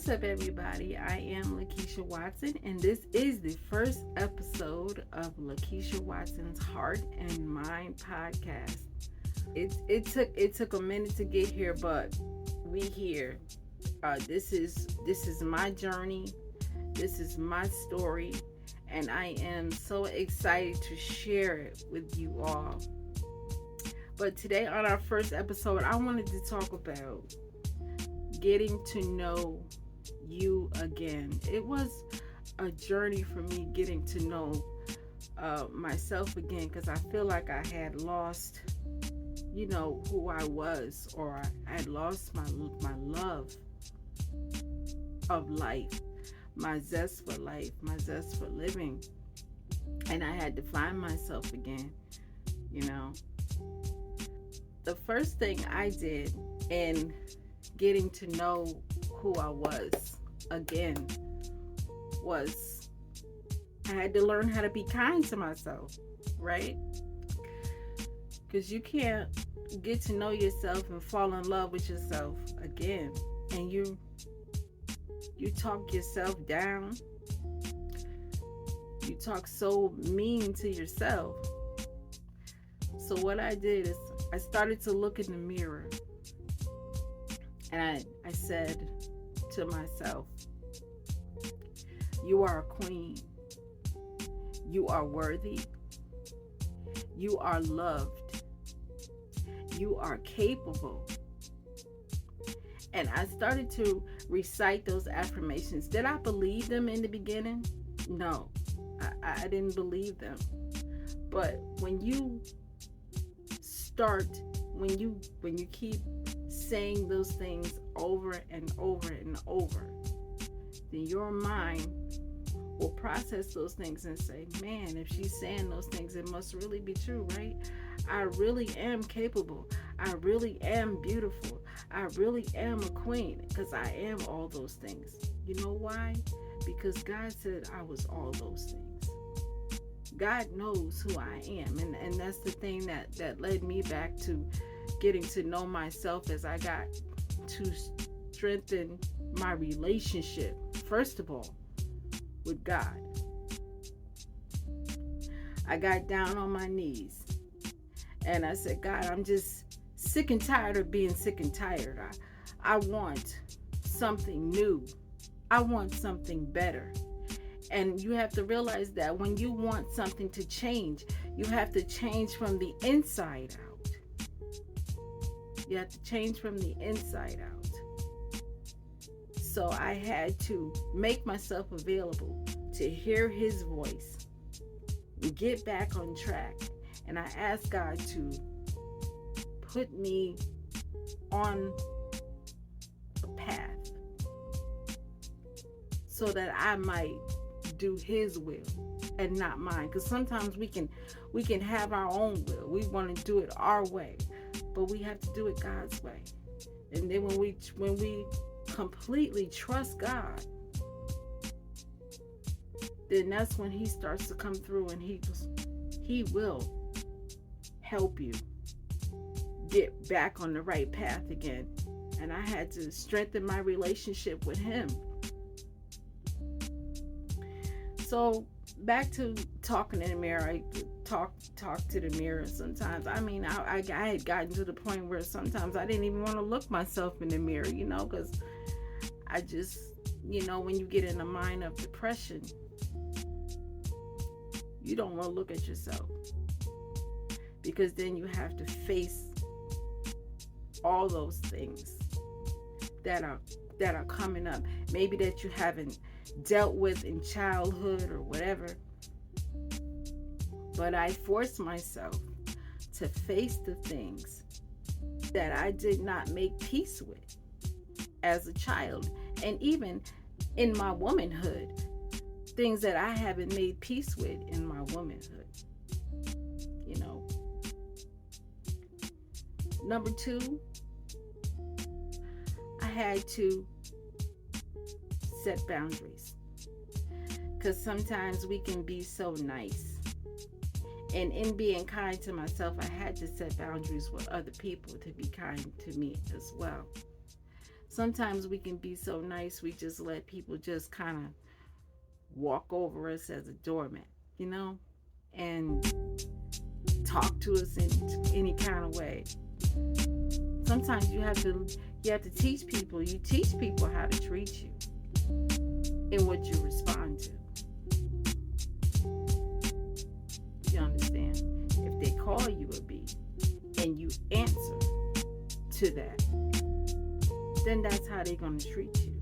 What's up, everybody? I am Lakisha Watson, and this is the first episode of Lakisha Watson's Heart and Mind podcast. It took a minute to get here, but we here. This is my journey. This is my story, and I am so excited to share it with you all. But today, on our first episode, I wanted to talk about getting to know you again. It was a journey for me getting to know myself again, because I feel like I had lost, who I was, or I had lost my love of life, my zest for life, my zest for living, and I had to find myself again. The first thing I did in getting to know who I was again was I had to learn how to be kind to myself, right? Because you can't get to know yourself and fall in love with yourself again, and you talk yourself down, you talk so mean to yourself. So what I did is I started to look in the mirror, and I said to myself, you are a queen. You are worthy. You are loved. You are capable. And I started to recite those affirmations. Did I believe them in the beginning? No, I didn't believe them. But when you keep saying those things over and over and over, then your mind will process those things and say, man, if she's saying those things, it must really be true, right? I really am capable. I really am beautiful. I really am a queen, because I am all those things. You know why? Because God said I was all those things. God knows who I am, and that's the thing that led me back to getting to know myself, as I got to strengthen my relationship, first of all, with God. I got down on my knees and I said, God, I'm just sick and tired of being sick and tired. I want something new. I want something better. And you have to realize that when you want something to change, you have to change from the inside out. You have to change from the inside out. So I had to make myself available to hear his voice, get back on track. And I asked God to put me on a path so that I might do his will and not mine. Because sometimes we can have our own will. We want to do it our way, but we have to do it God's way. And then when we completely trust God, then that's when he starts to come through, and he will help you get back on the right path again. And I had to strengthen my relationship with him. So back to talking in the mirror. I talk to the mirror sometimes. I mean, I had gotten to the point where sometimes I didn't even want to look myself in the mirror, because I just, when you get in a mind of depression, you don't want to look at yourself, because then you have to face all those things that are coming up, maybe that you haven't dealt with in childhood or whatever. But I forced myself to face the things that I did not make peace with as a child, and even in my womanhood, things that I haven't made peace with in my womanhood. Number two, I had to set boundaries, because sometimes we can be so nice, and in being kind to myself, I had to set boundaries with other people to be kind to me as well. Sometimes we can be so nice, we just let people just kind of walk over us as a doormat, you know, and talk to us in any kind of way. Sometimes you have to teach people. You teach people how to treat you and what you respond to. You understand? If they call you a B and you answer to that, then that's how they're going to treat you.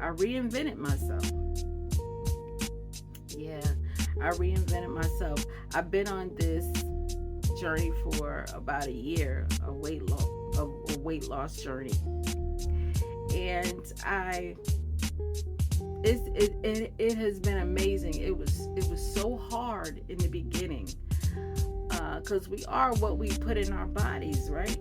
I reinvented myself. Yeah, I reinvented myself. I've been on this journey for about a year, a weight loss journey, and it has been amazing. It was so hard in the beginning, because we are what we put in our bodies, right?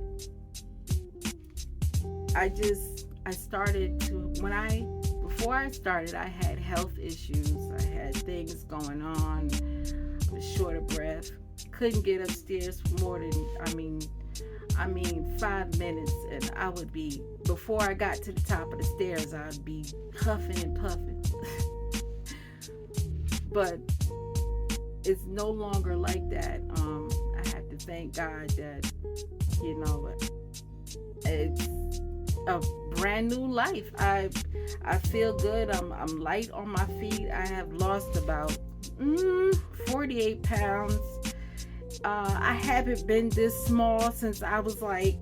Before I started, I had health issues. I had things going on. I was short of breath. Couldn't get upstairs for more than, 5 minutes, and I would be, before I got to the top of the stairs, I'd be huffing and puffing. But it's no longer like that. I have to thank God that, it's a brand new life. I feel good. I'm light on my feet. I have lost about 48 pounds. I haven't been this small since I was like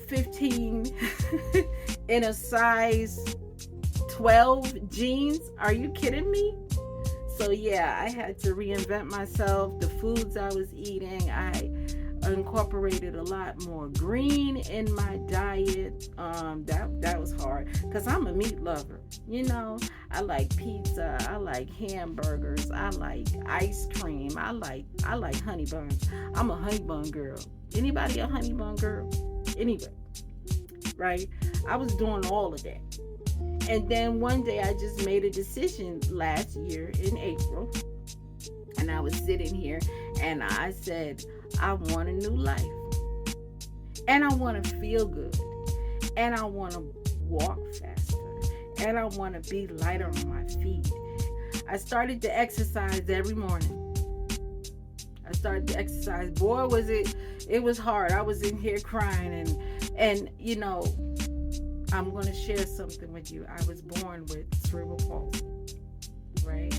15 in a size 12 jeans. Are you kidding me? So yeah, I had to reinvent myself. The foods I was eating, I incorporated a lot more green in my diet. That was hard because I'm a meat lover. I like pizza, I like hamburgers, I like ice cream, I like honey buns. I'm a honey bun girl. Anybody a honey bun girl? Anyway, right? I was doing all of that. And then one day I just made a decision last year in April, and I was sitting here and I said, I want a new life, and I want to feel good, and I want to walk faster, and I want to be lighter on my feet. I started to exercise every morning. Boy, it was hard. I was in here crying, and I'm going to share something with you. I was born with cerebral palsy, right?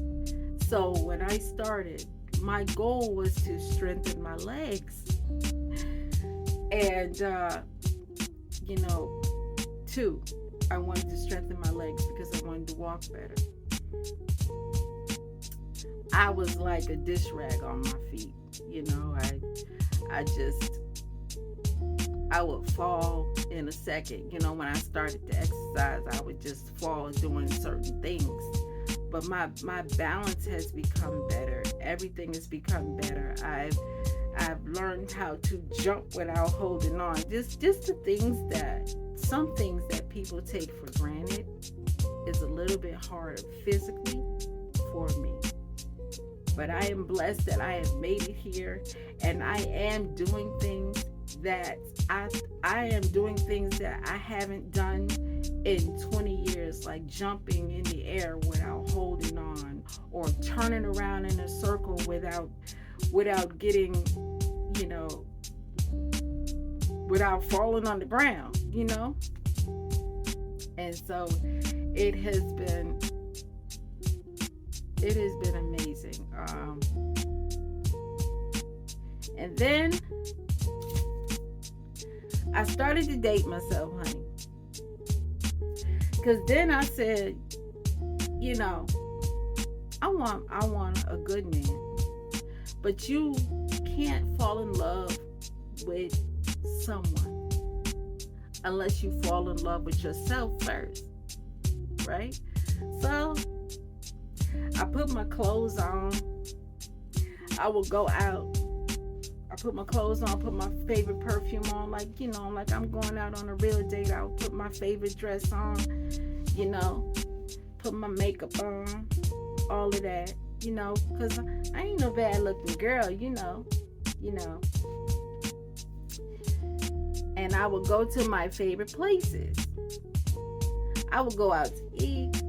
So when I started, my goal was to strengthen my legs. And, two, I wanted to strengthen my legs because I wanted to walk better. I was like a dish rag on my feet. I would fall in a second. When I started to exercise, I would just fall doing certain things. But my balance has become better. Everything has become better. I've learned how to jump without holding on. Just some things that people take for granted is a little bit harder physically for me. But I am blessed that I have made it here, and I am doing things that I am doing things that I haven't done in 20 years, like jumping in the air without holding on, or turning around in a circle without getting, without falling on the ground, And so it has been amazing. And then I started to date myself, honey. Because then I said, I want a good man. But you can't fall in love with someone unless you fall in love with yourself first, right? So I put my clothes on. I will go out. I put my clothes on, put my favorite perfume on, like I'm going out on a real date. I'll put my favorite dress on, put my makeup on, all of that, because I ain't no bad looking girl, and I would go to my favorite places. I would go out to eat,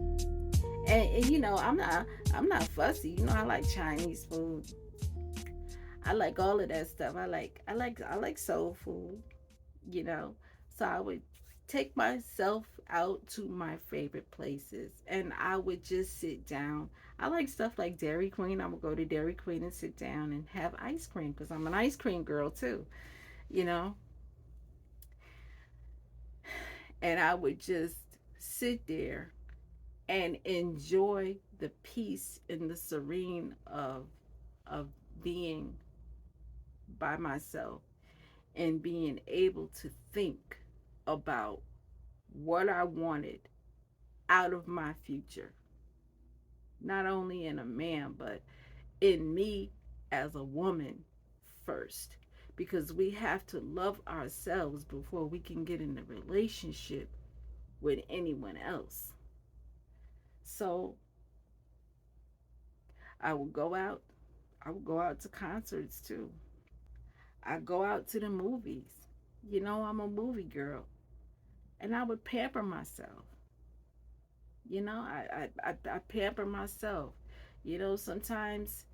and you know, I'm not fussy. You know, I like Chinese food. I like all of that stuff. I like soul food. You know, so I would take myself out to my favorite places, and I would just sit down. I like stuff like Dairy Queen. I would go to Dairy Queen and sit down and have ice cream because I'm an ice cream girl too. You know, and I would just sit there and enjoy the peace and the serene of being by myself and being able to think about what I wanted out of my future, not only in a man but in me as a woman first, because we have to love ourselves before we can get in a relationship with anyone else. So I would go out. I would go out to concerts too. I go out to the movies. You know, I'm a movie girl, and I would pamper myself. You know, I pamper myself. You know, sometimes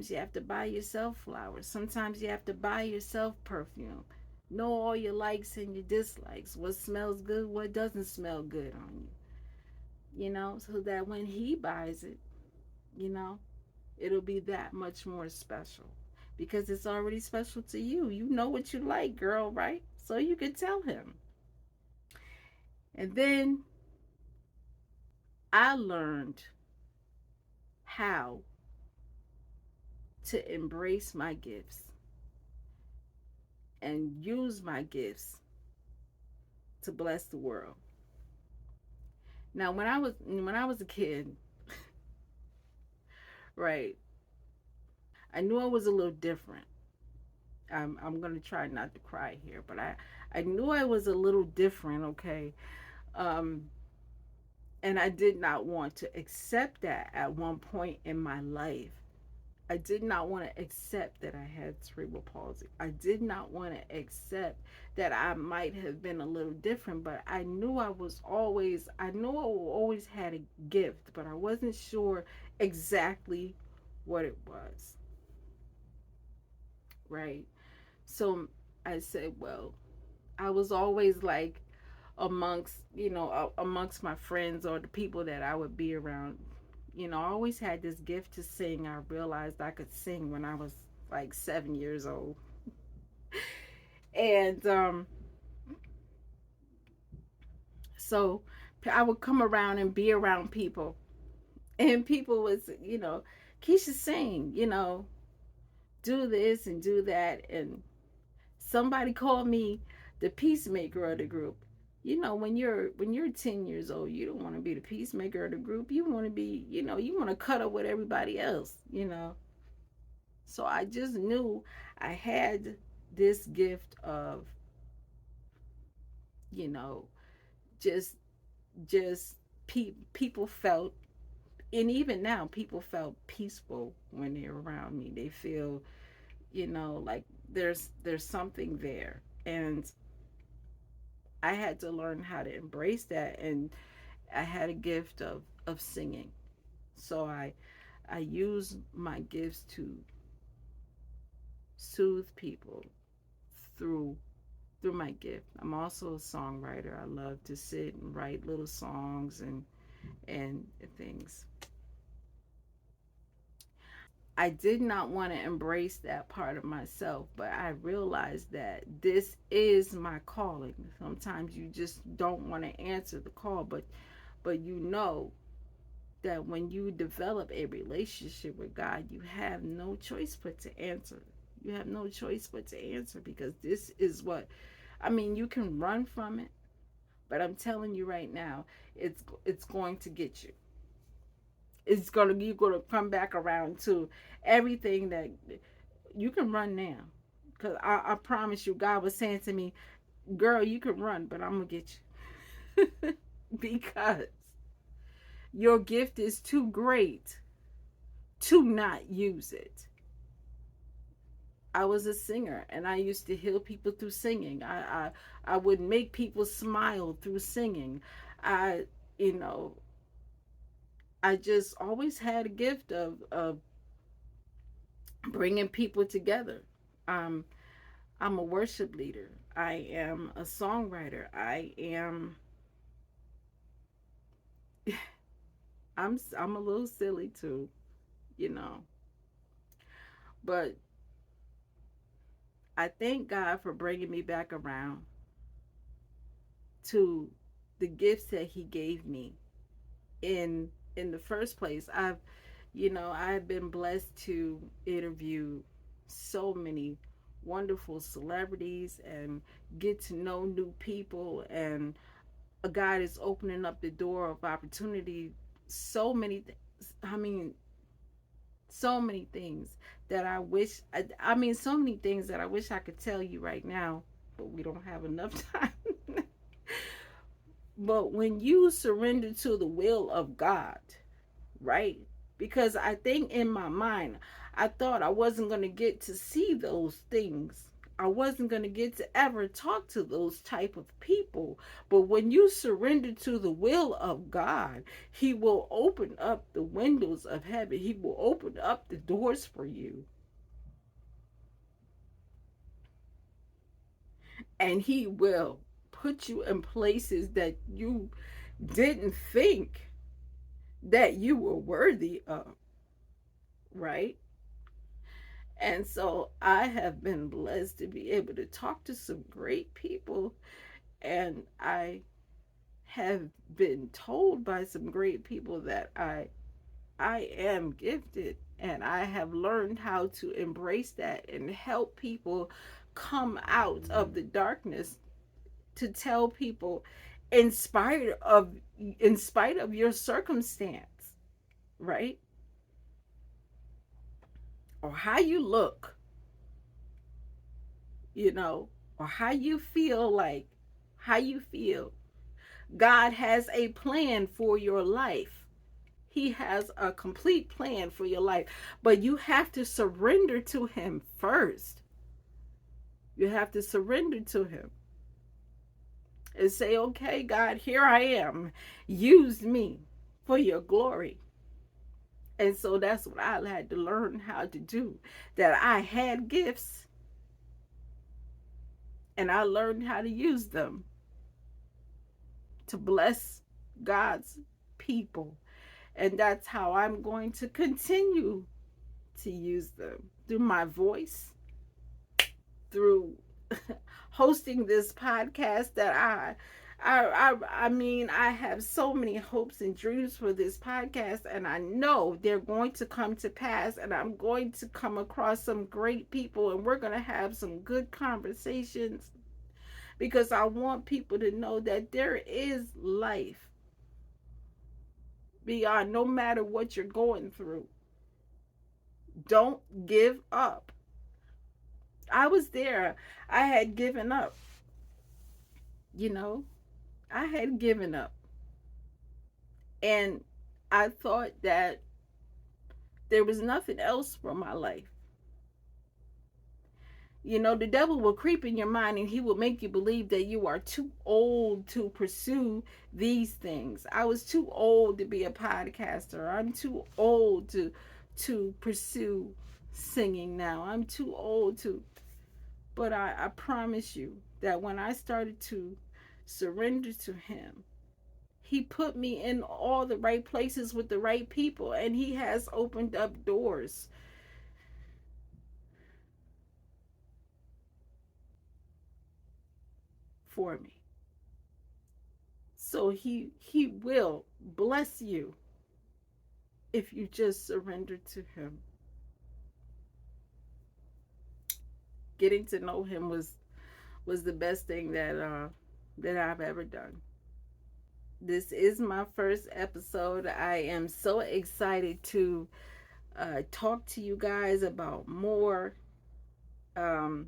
you have to buy yourself flowers. Sometimes you have to buy yourself perfume. Know all your likes and your dislikes. What smells good, what doesn't smell good on you. You know, so that when he buys it, you know, it'll be that much more special because it's already special to you. You know what you like, girl, right? So you can tell him. And then I learned how to embrace my gifts and use my gifts to bless the world. Now, when I was a kid, right, I knew I was a little different. I'm gonna try not to cry here, but I knew I was a little different. Okay, um, and I did not want to accept that at one point in my life. I did not want to accept that I had cerebral palsy. I did not want to accept that I might have been a little different, but I knew I always had a gift, but I wasn't sure exactly what it was, right? So I said, well, I was always like amongst my friends or the people that I would be around. You know, I always had this gift to sing. I realized I could sing when I was like 7 years old. And so I would come around and be around people. And people was, Keisha sing, do this and do that. And somebody called me the peacemaker of the group. You know, when you're 10 years old, you don't want to be the peacemaker of the group. You want to be, you want to cut up with everybody else. So I just knew I had this gift of, you know, just just people felt, and even now people felt peaceful when they're around me. They feel, like there's something there. And I had to learn how to embrace that. And I had a gift of singing. So I use my gifts to soothe people through through my gift. I'm also a songwriter. I love to sit and write little songs and things. I did not want to embrace that part of myself, but I realized that this is my calling. Sometimes you just don't want to answer the call, but you know that when you develop a relationship with God, you have no choice but to answer. You have no choice but to answer, because this is what, I mean, you can run from it, but I'm telling you right now, it's going to get you. You're gonna come back around to everything that you can run now. Cause I promise you, God was saying to me, "Girl, you can run, but I'm gonna get you." Because your gift is too great to not use it. I was a singer, and I used to heal people through singing. I would make people smile through singing. I, you know, I just always had a gift of bringing people together. Um, I'm a worship leader. I am a songwriter. I'm a little silly too, you know. But I thank God for bringing me back around to the gifts that he gave me in the first place. I've been blessed to interview so many wonderful celebrities and get to know new people, and God is opening up the door of opportunity. So many things. I mean, so many things that so many things that I wish I could tell you right now, but we don't have enough time. But when you surrender to the will of God, right? Because I think in my mind, I thought I wasn't going to get to see those things. I wasn't going to get to ever talk to those type of people. But when you surrender to the will of God, he will open up the windows of heaven. He will open up the doors for you. And he will put you in places that you didn't think that you were worthy of, right? And so I have been blessed to be able to talk to some great people. And I have been told by some great people that I am gifted, and I have learned how to embrace that and help people come out of the darkness, to tell people in spite of your circumstance, right? Or how you look, or how you feel. God has a plan for your life. He has a complete plan for your life, but you have to surrender to him first. You have to surrender to him and say, okay, God, here I am. Use me for your glory. And so that's what I had to learn how to do. That I had gifts, and I learned how to use them to bless God's people. And that's how I'm going to continue to use them, through my voice, through hosting this podcast that I have so many hopes and dreams for this podcast, and I know they're going to come to pass, and I'm going to come across some great people, and we're going to have some good conversations, because I want people to know that there is life beyond, no matter what you're going through. Don't give up. I was there. I had given up, you know. I had given up. And I thought that there was nothing else for my life. The devil will creep in your mind, and he will make you believe that you are too old to pursue these things. I was too old to be a podcaster. I'm too old to pursue singing now. I'm too old to. But I promise you that when I started to surrender to him, he put me in all the right places with the right people, and he has opened up doors for me. So he will bless you if you just surrender to him. Getting to know him was the best thing that I've ever done. This is my first episode. I am so excited to talk to you guys about more. Um,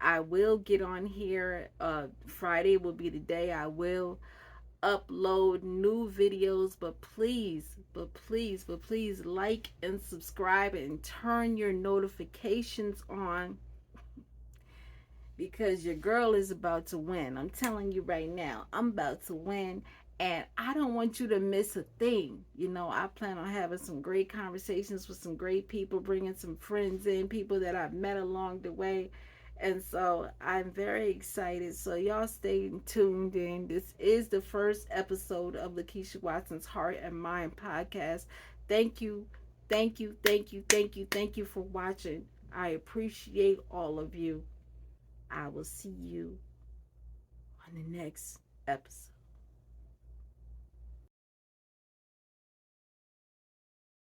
I will get on here. Friday will be the day I will upload new videos, but please like and subscribe and turn your notifications on, because your girl is about to win. I'm telling you right now, I'm about to win. And I don't want you to miss a thing. You know, I plan on having some great conversations with some great people, bringing some friends in, people that I've met along the way. And so I'm very excited. So y'all stay tuned in. This is the first episode of Lakisha Watson's Heart and Mind podcast. Thank you, thank you for watching. I appreciate all of you. I will see you on the next episode.